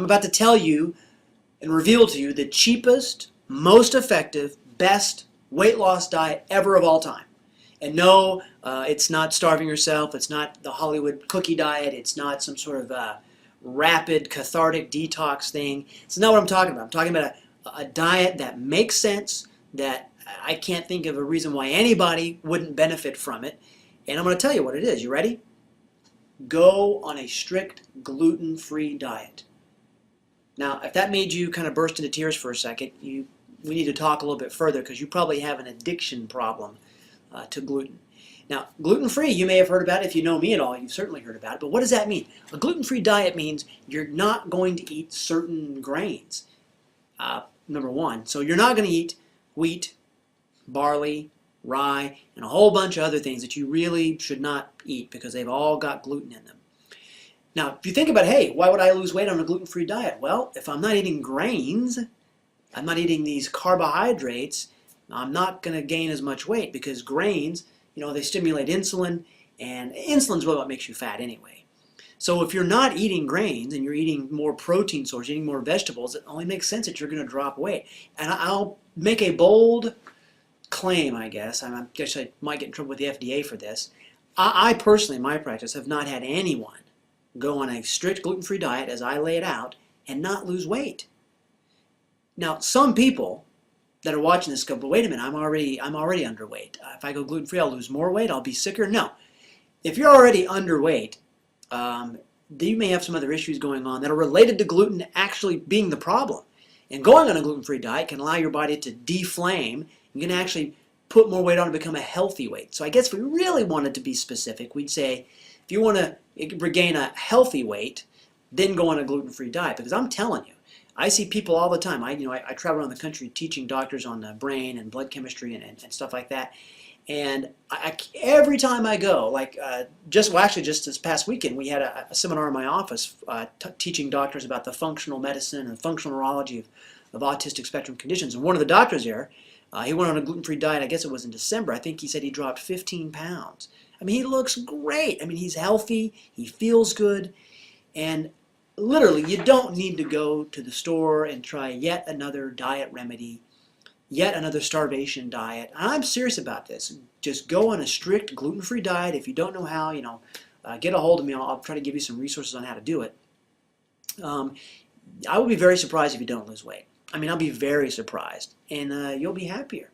I'm about to tell you and reveal to you the cheapest, most effective, best weight loss diet ever of all time. And no, it's not starving yourself. It's not the Hollywood cookie diet. It's not some sort of rapid cathartic detox thing. It's not what I'm talking about. I'm talking about a diet that makes sense, that I can't think of a reason why anybody wouldn't benefit from it. And I'm going to tell you what it is. You ready? Go on a strict gluten-free diet. Now, if that made you kind of burst into tears for a second, we need to talk a little bit further because you probably have an addiction problem to gluten. Now, gluten-free, you may have heard about it. If you know me at all, you've certainly heard about it. But what does that mean? A gluten-free diet means you're not going to eat certain grains, number one. So you're not going to eat wheat, barley, rye, and a whole bunch of other things that you really should not eat because they've all got gluten in them. Now, if you think about, hey, why would I lose weight on a gluten-free diet? Well, if I'm not eating grains, I'm not eating these carbohydrates, I'm not going to gain as much weight because grains, they stimulate insulin, and insulin's what makes you fat anyway. So if you're not eating grains and you're eating more protein sources, eating more vegetables, it only makes sense that you're going to drop weight. And I'll make a bold claim, I guess. I guess I might get in trouble with the FDA for this. I personally, in my practice, have not had anyone go on a strict gluten-free diet as I lay it out and not lose weight. Now, some people that are watching this go, but wait a minute, I'm already underweight. If I go gluten-free, I'll lose more weight, I'll be sicker. No. If you're already underweight, you may have some other issues going on that are related to gluten actually being the problem. And going on a gluten-free diet can allow your body to deflame. You can actually put more weight on and become a healthy weight. So I guess if we really wanted to be specific, we'd say if you want to regain a healthy weight, then go on a gluten-free diet. Because I'm telling you, I see people all the time. I travel around the country teaching doctors on the brain and blood chemistry and stuff like that. And every time I go, just this past weekend, we had a seminar in my office teaching doctors about the functional medicine and functional neurology of autistic spectrum conditions. And one of the doctors there, he went on a gluten-free diet, I guess it was in December. I think he said he dropped 15 pounds. I mean, he looks great. I mean, he's healthy, he feels good, and literally, you don't need to go to the store and try yet another diet remedy, yet another starvation diet. I'm serious about this. Just go on a strict gluten-free diet. If you don't know how, get a hold of me. I'll try to give you some resources on how to do it. I would be very surprised if you don't lose weight. I mean, I'll be very surprised, and you'll be happier.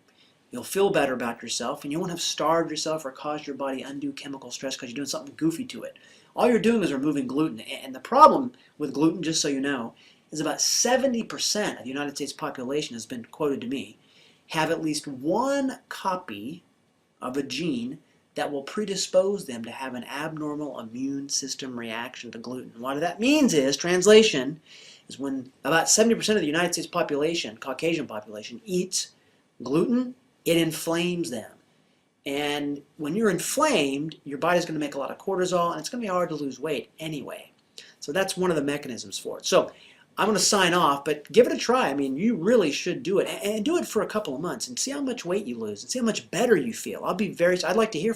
You'll feel better about yourself, and you won't have starved yourself or caused your body undue chemical stress because you're doing something goofy to it. All you're doing is removing gluten. And the problem with gluten, just so you know, is about 70% of the United States population has been quoted to me, have at least one copy of a gene that will predispose them to have an abnormal immune system reaction to gluten. And what that means is, translation, is when about 70% of the United States population, Caucasian population, eats gluten, it inflames them. And when you're inflamed, your body's going to make a lot of cortisol, and it's going to be hard to lose weight anyway. So that's one of the mechanisms for it. So I'm going to sign off, but give it a try. I mean, you really should do it, and do it for a couple of months, and see how much weight you lose, and see how much better you feel. I'd like to hear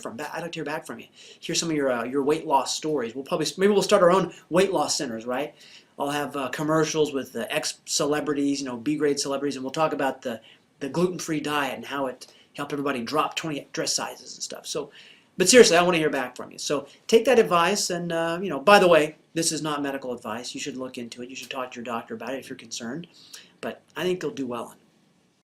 back from you. Hear some of your weight loss stories. Maybe we'll start our own weight loss centers, right? I'll have commercials with ex-celebrities, B-grade celebrities, and we'll talk about the gluten-free diet and how it helped everybody drop 20 dress sizes and stuff. So, but seriously, I want to hear back from you. So take that advice, and by the way, this is not medical advice. You should look into it. You should talk to your doctor about it if you're concerned. But I think you'll do well on it.